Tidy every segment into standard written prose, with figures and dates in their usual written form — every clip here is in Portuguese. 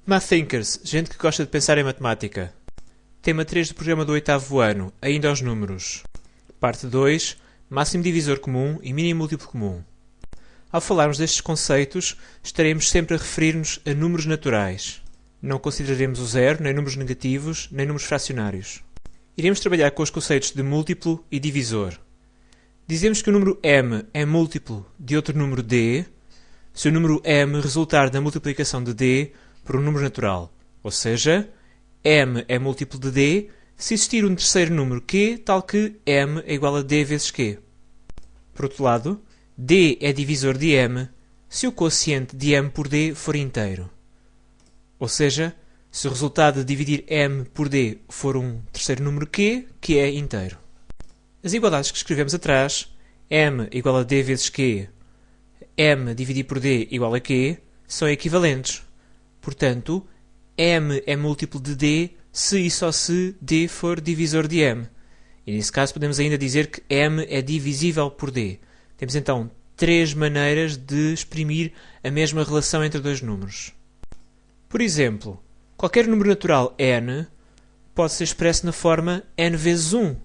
Math Thinkers, gente que gosta de pensar em matemática. Tema 3 do programa do 8º ano, ainda aos números. Parte 2, máximo divisor comum e mínimo múltiplo comum. Ao falarmos destes conceitos, estaremos sempre a referir-nos a números naturais. Não consideraremos o zero, nem números negativos, nem números fracionários. Iremos trabalhar com os conceitos de múltiplo e divisor. Dizemos que o número m é múltiplo de outro número d, se o número m resultar da multiplicação de d por um número natural, ou seja, m é múltiplo de d se existir um terceiro número q, tal que m é igual a d vezes q. Por outro lado, d é divisor de m se o quociente de m por d for inteiro. Ou seja, se o resultado de dividir m por d for um terceiro número q, que é inteiro. As igualdades que escrevemos atrás, m igual a d vezes q, m dividido por d igual a q, são equivalentes. Portanto, m é múltiplo de d se e só se d for divisor de m. E nesse caso podemos ainda dizer que m é divisível por d. Temos então três maneiras de exprimir a mesma relação entre dois números. Por exemplo, qualquer número natural n pode ser expresso na forma n vezes 1.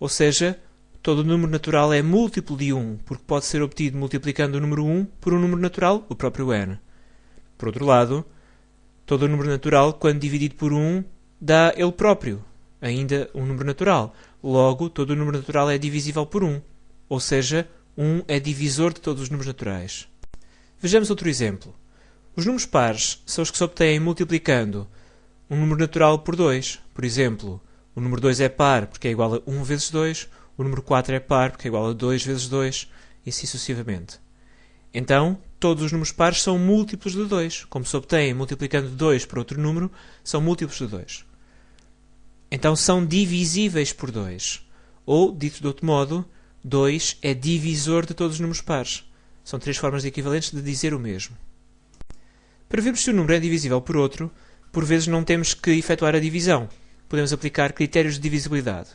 Ou seja, todo número natural é múltiplo de 1, porque pode ser obtido multiplicando o número 1 por um número natural, o próprio n. Por outro lado, todo número natural, quando dividido por 1, dá ele próprio, ainda um número natural. Logo, todo número natural é divisível por 1, ou seja, 1 é divisor de todos os números naturais. Vejamos outro exemplo. Os números pares são os que se obtêm multiplicando um número natural por 2. Por exemplo, o número 2 é par porque é igual a 1 vezes 2, o número 4 é par porque é igual a 2 vezes 2, e assim sucessivamente. Então, todos os números pares são múltiplos de 2. Como se obtém multiplicando 2 por outro número, são múltiplos de 2. Então, são divisíveis por 2. Ou, dito de outro modo, 2 é divisor de todos os números pares. São três formas equivalentes de dizer o mesmo. Para vermos se o número é divisível por outro, por vezes não temos que efetuar a divisão. Podemos aplicar critérios de divisibilidade.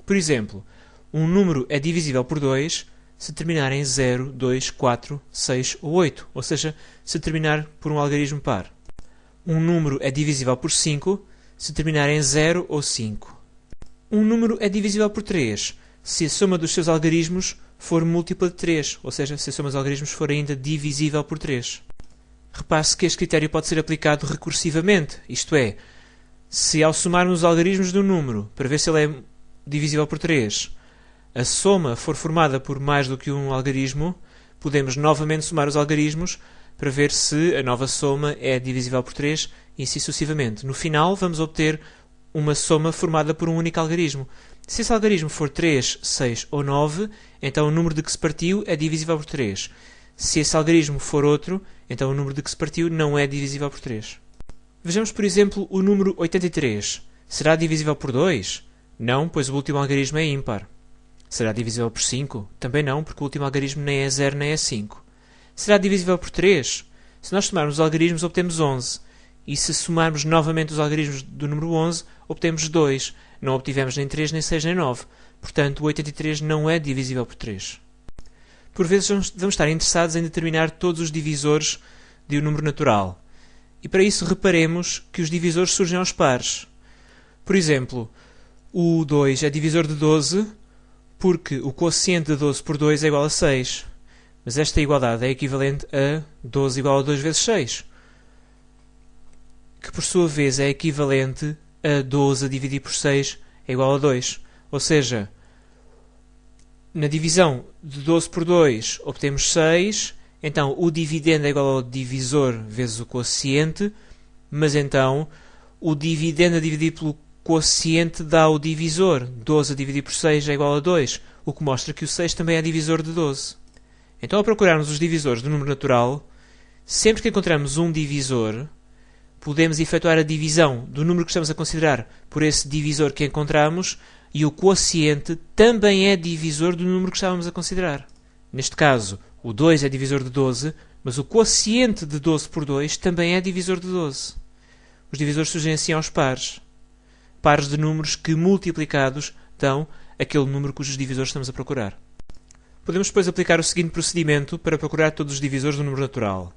Por exemplo, um número é divisível por 2 se terminar em 0, 2, 4, 6 ou 8, ou seja, se terminar por um algarismo par. Um número é divisível por 5 se terminar em 0 ou 5. Um número é divisível por 3 se a soma dos seus algarismos for múltipla de 3, ou seja, se a soma dos algarismos for ainda divisível por 3. Repare-se que este critério pode ser aplicado recursivamente, isto é, se ao somarmos os algarismos do número para ver se ele é divisível por 3, a soma for formada por mais do que um algarismo, podemos novamente somar os algarismos para ver se a nova soma é divisível por 3 e assim sucessivamente. No final, vamos obter uma soma formada por um único algarismo. Se esse algarismo for 3, 6 ou 9, então o número de que se partiu é divisível por 3. Se esse algarismo for outro, então o número de que se partiu não é divisível por 3. Vejamos, por exemplo, o número 83. Será divisível por 2? Não, pois o último algarismo é ímpar. Será divisível por 5? Também não, porque o último algarismo nem é 0 nem é 5. Será divisível por 3? Se nós somarmos os algarismos, obtemos 11. E se somarmos novamente os algarismos do número 11, obtemos 2. Não obtivemos nem 3, nem 6, nem 9. Portanto, o 83 não é divisível por 3. Por vezes vamos estar interessados em determinar todos os divisores de um número natural. E para isso reparemos que os divisores surgem aos pares. Por exemplo, o 2 é divisor de 12 porque o quociente de 12 por 2 é igual a 6. Mas esta igualdade é equivalente a 12 igual a 2 vezes 6, que por sua vez é equivalente a 12 a dividir por 6 é igual a 2. Ou seja, na divisão de 12 por 2 obtemos 6, então o dividendo é igual ao divisor vezes o quociente, mas então o dividendo a dividir pelo quociente dá o divisor. 12 a dividir por 6 é igual a 2, o que mostra que o 6 também é divisor de 12. Então, ao procurarmos os divisores do número natural, sempre que encontramos um divisor, podemos efetuar a divisão do número que estamos a considerar por esse divisor que encontramos e o quociente também é divisor do número que estávamos a considerar. Neste caso, o 2 é divisor de 12, mas o quociente de 12 por 2 também é divisor de 12. Os divisores surgem assim aos pares. Pares de números que, multiplicados, dão aquele número cujos divisores estamos a procurar. Podemos depois aplicar o seguinte procedimento para procurar todos os divisores do número natural.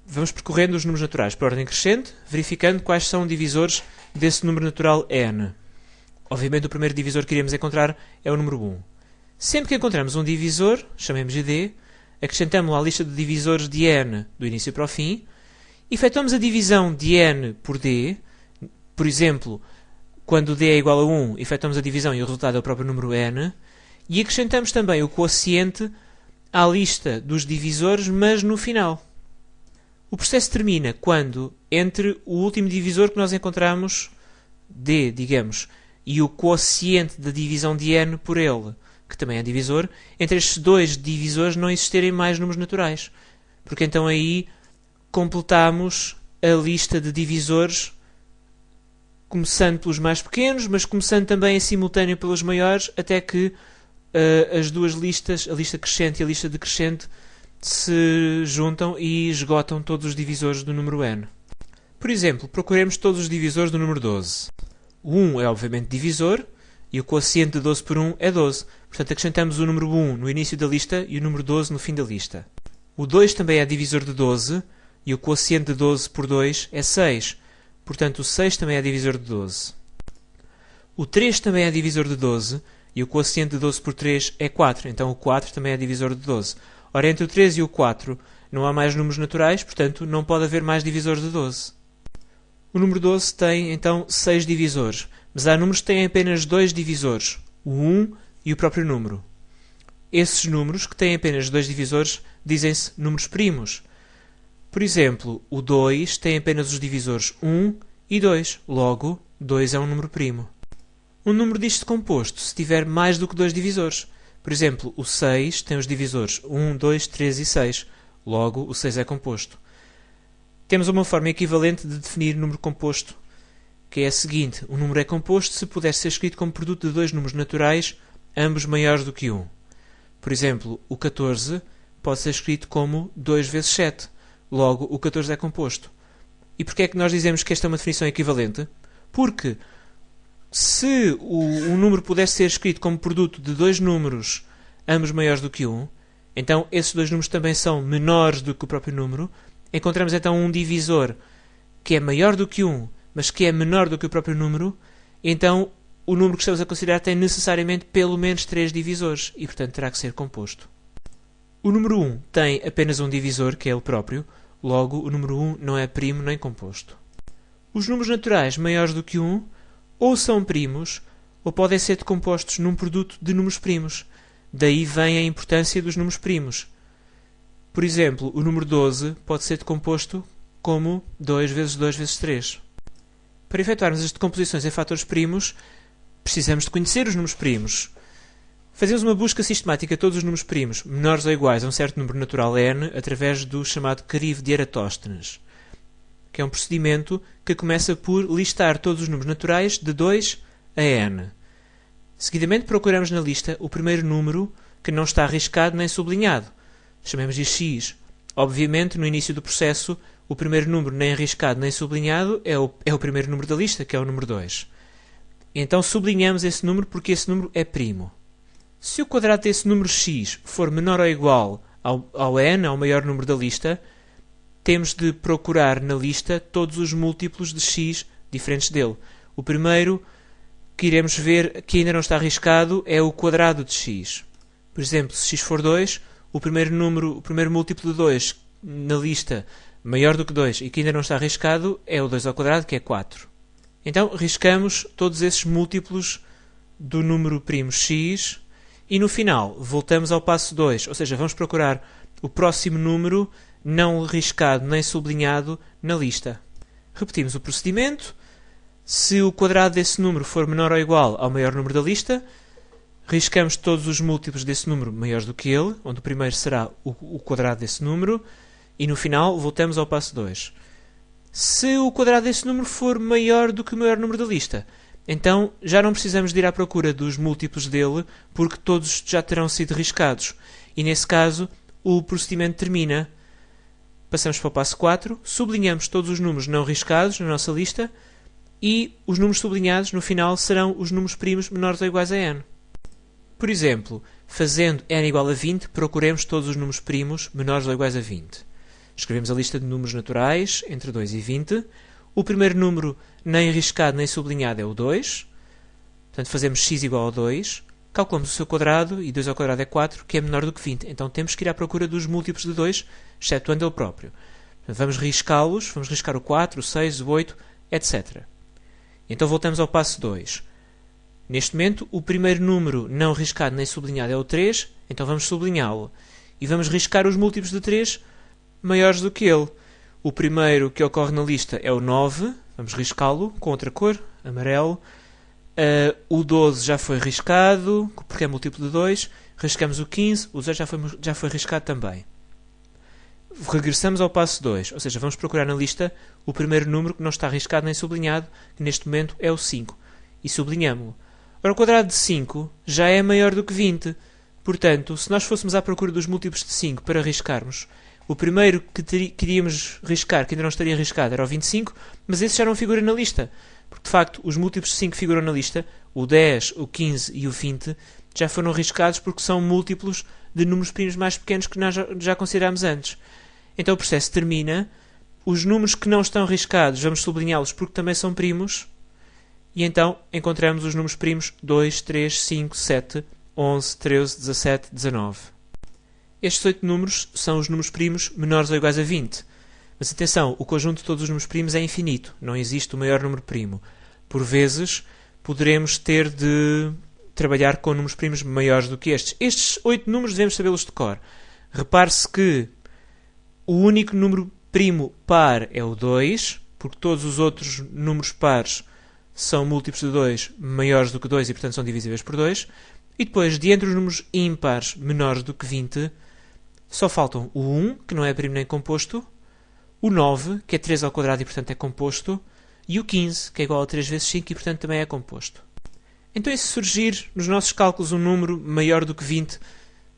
Vamos percorrendo os números naturais por ordem crescente, verificando quais são divisores desse número natural n. Obviamente o primeiro divisor que iremos encontrar é o número 1. Sempre que encontramos um divisor, chamemos-lhe d, acrescentamos-lo à lista de divisores de n do início para o fim, efetuamos a divisão de n por d, por exemplo, quando d é igual a 1, efetuamos a divisão e o resultado é o próprio número n, e acrescentamos também o quociente à lista dos divisores, mas no final. O processo termina quando, entre o último divisor que nós encontramos, d, digamos, e o quociente da divisão de n por ele, que também é divisor, entre estes dois divisores não existirem mais números naturais. Porque então aí completamos a lista de divisores, começando pelos mais pequenos, mas começando também em simultâneo pelos maiores, até que as duas listas, a lista crescente e a lista decrescente, se juntam e esgotam todos os divisores do número n. Por exemplo, procuremos todos os divisores do número 12. O 1 é obviamente divisor, e o quociente de 12 por 1 é 12. Portanto, acrescentamos o número 1 no início da lista e o número 12 no fim da lista. O 2 também é divisor de 12, e o quociente de 12 por 2 é 6. Portanto, o 6 também é divisor de 12. O 3 também é divisor de 12, e o quociente de 12 por 3 é 4. Então, o 4 também é divisor de 12. Ora, entre o 3 e o 4 não há mais números naturais, portanto, não pode haver mais divisores de 12. O número 12 tem, então, 6 divisores, mas há números que têm apenas 2 divisores, o 1 e o próprio número. Esses números, que têm apenas 2 divisores, dizem-se números primos. Por exemplo, o 2 tem apenas os divisores 1 e 2, logo, 2 é um número primo. Um número diz-se composto se tiver mais do que 2 divisores. Por exemplo, o 6 tem os divisores 1, 2, 3 e 6, logo, o 6 é composto. Temos uma forma equivalente de definir número composto, que é a seguinte: um número é composto se puder ser escrito como produto de dois números naturais, ambos maiores do que 1. Por exemplo, o 14 pode ser escrito como 2 vezes 7, logo o 14 é composto. E porquê é que nós dizemos que esta é uma definição equivalente? Porque se um número puder ser escrito como produto de dois números, ambos maiores do que 1, então esses dois números também são menores do que o próprio número. Encontramos então um divisor que é maior do que 1, mas que é menor do que o próprio número. Então o número que estamos a considerar tem necessariamente pelo menos 3 divisores e, portanto, terá que ser composto. O número 1 tem apenas um divisor, que é ele próprio, logo o número 1 não é primo nem composto. Os números naturais maiores do que 1 ou são primos ou podem ser decompostos num produto de números primos. Daí vem a importância dos números primos. Por exemplo, o número 12 pode ser decomposto como 2 vezes 2 vezes 3. Para efetuarmos as decomposições em fatores primos, precisamos de conhecer os números primos. Fazemos uma busca sistemática de todos os números primos, menores ou iguais a um certo número natural n, através do chamado crivo de Eratóstenes, que é um procedimento que começa por listar todos os números naturais de 2 a n. Seguidamente procuramos na lista o primeiro número que não está arriscado nem sublinhado. Chamemos-lhe x. Obviamente, no início do processo, o primeiro número nem arriscado nem sublinhado é o primeiro número da lista, que é o número 2. Então sublinhamos esse número porque esse número é primo. Se o quadrado desse número x for menor ou igual ao n, ao maior número da lista, temos de procurar na lista todos os múltiplos de x diferentes dele. O primeiro que iremos ver que ainda não está arriscado é o quadrado de x. Por exemplo, se x for 2, o primeiro múltiplo de 2 na lista maior do que 2 e que ainda não está arriscado é o 2 ao quadrado, que é 4. Então, riscamos todos esses múltiplos do número primo x e no final voltamos ao passo 2, ou seja, vamos procurar o próximo número não riscado nem sublinhado na lista. Repetimos o procedimento. Se o quadrado desse número for menor ou igual ao maior número da lista, riscamos todos os múltiplos desse número maiores do que ele, onde o primeiro será o quadrado desse número, e no final voltamos ao passo 2. Se o quadrado desse número for maior do que o maior número da lista, então já não precisamos de ir à procura dos múltiplos dele, porque todos já terão sido riscados. E nesse caso, o procedimento termina. Passamos para o passo 4, sublinhamos todos os números não riscados na nossa lista, e os números sublinhados no final serão os números primos menores ou iguais a n. Por exemplo, fazendo n igual a 20, procuremos todos os números primos menores ou iguais a 20. Escrevemos a lista de números naturais entre 2 e 20. O primeiro número nem riscado nem sublinhado é o 2. Portanto, fazemos x igual a 2. Calculamos o seu quadrado, e 2 ao quadrado é 4, que é menor do que 20. Então temos que ir à procura dos múltiplos de 2, excetuando ele próprio. Portanto, vamos riscá-los, vamos riscar o 4, o 6, o 8, etc. Então voltamos ao passo 2. Neste momento, o primeiro número não riscado nem sublinhado é o 3, então vamos sublinhá-lo. E vamos riscar os múltiplos de 3 maiores do que ele. O primeiro que ocorre na lista é o 9, vamos riscá-lo com outra cor, amarelo. O 12 já foi riscado, porque é múltiplo de 2. Riscamos o 15, o 18 já foi riscado também. Regressamos ao passo 2, ou seja, vamos procurar na lista o primeiro número que não está riscado nem sublinhado, que neste momento é o 5, e sublinhamos-lo. Ora, o quadrado de 5 já é maior do que 20, portanto, se nós fôssemos à procura dos múltiplos de 5 para riscarmos, o primeiro que queríamos riscar, que ainda não estaria riscado, era o 25, mas esse já não figura na lista. Porque, de facto, os múltiplos de 5 que figuram na lista, o 10, o 15 e o 20, já foram riscados porque são múltiplos de números primos mais pequenos que nós já considerámos antes. Então o processo termina, os números que não estão riscados, vamos sublinhá-los porque também são primos, e então encontramos os números primos 2, 3, 5, 7, 11, 13, 17, 19. Estes 8 números são os números primos menores ou iguais a 20. Mas atenção, o conjunto de todos os números primos é infinito, não existe o maior número primo. Por vezes, poderemos ter de trabalhar com números primos maiores do que estes. Estes 8 números devemos sabê-los de cor. Repare-se que o único número primo par é o 2, porque todos os outros números pares são múltiplos de 2 maiores do que 2 e, portanto, são divisíveis por 2. E depois, de entre os números ímpares menores do que 20, só faltam o 1, que não é primo nem composto, o 9, que é 3 ao quadrado e, portanto, é composto, e o 15, que é igual a 3 vezes 5 e, portanto, também é composto. Então, e se surgir nos nossos cálculos um número maior do que 20,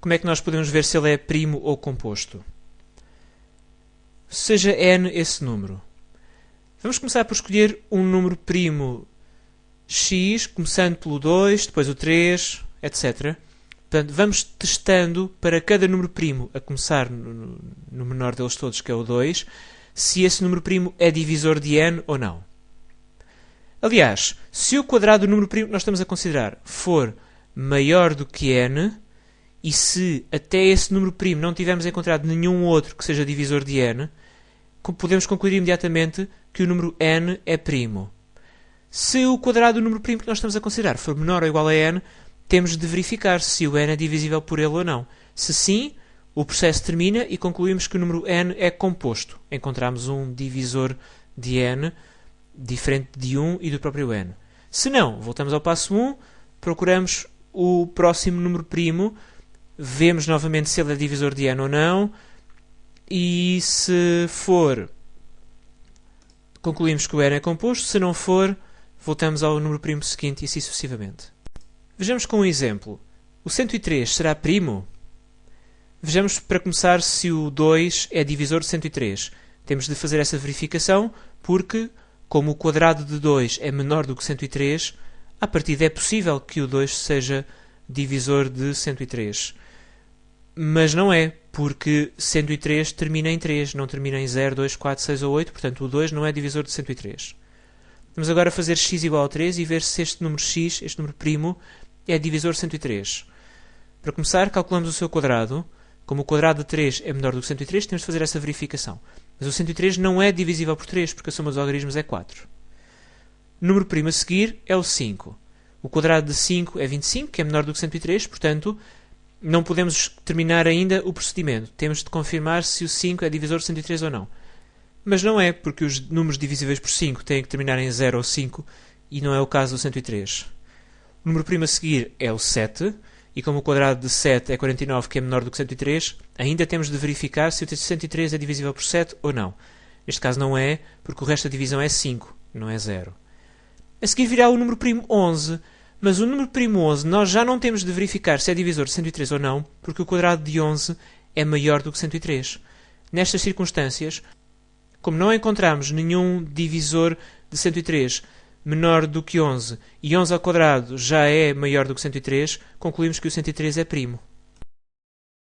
como é que nós podemos ver se ele é primo ou composto? Seja n esse número. Vamos começar por escolher um número primo x, começando pelo 2, depois o 3, etc. Portanto, vamos testando para cada número primo, a começar no menor deles todos, que é o 2, se esse número primo é divisor de n ou não. Aliás, se o quadrado do número primo que nós estamos a considerar for maior do que n, e se até esse número primo não tivermos encontrado nenhum outro que seja divisor de n, podemos concluir imediatamente que o número n é primo. Se o quadrado do número primo que nós estamos a considerar for menor ou igual a n, temos de verificar se o n é divisível por ele ou não. Se sim, o processo termina e concluímos que o número n é composto. Encontramos um divisor de n diferente de 1 e do próprio n. Se não, voltamos ao passo 1, procuramos o próximo número primo, vemos novamente se ele é divisor de n ou não, e se for, concluímos que o n é composto. Se não for, voltamos ao número primo seguinte e assim sucessivamente. Vejamos com um exemplo. O 103 será primo? Vejamos para começar se o 2 é divisor de 103. Temos de fazer essa verificação porque, como o quadrado de 2 é menor do que 103, à partida é possível que o 2 seja divisor de 103. Mas não é, porque 103 termina em 3, não termina em 0, 2, 4, 6 ou 8, portanto o 2 não é divisor de 103. Vamos agora fazer x igual a 3 e ver se este número x, este número primo, é divisor de 103. Para começar, calculamos o seu quadrado. Como o quadrado de 3 é menor do que 103, temos de fazer essa verificação. Mas o 103 não é divisível por 3, porque a soma dos algarismos é 4. O número primo a seguir é o 5. O quadrado de 5 é 25, que é menor do que 103, portanto, não podemos terminar ainda o procedimento. Temos de confirmar se o 5 é divisor de 103 ou não. Mas não é, porque os números divisíveis por 5 têm que terminar em 0 ou 5, e não é o caso do 103. O número primo a seguir é o 7, e como o quadrado de 7 é 49, que é menor do que 103, ainda temos de verificar se o 103 é divisível por 7 ou não. Neste caso não é, porque o resto da divisão é 5, não é 0. A seguir virá o número primo 11, mas o número primo 11 nós já não temos de verificar se é divisor de 103 ou não, porque o quadrado de 11 é maior do que 103. Nestas circunstâncias, como não encontramos nenhum divisor de 103 menor do que 11 e 11 ao quadrado já é maior do que 103, concluímos que o 103 é primo.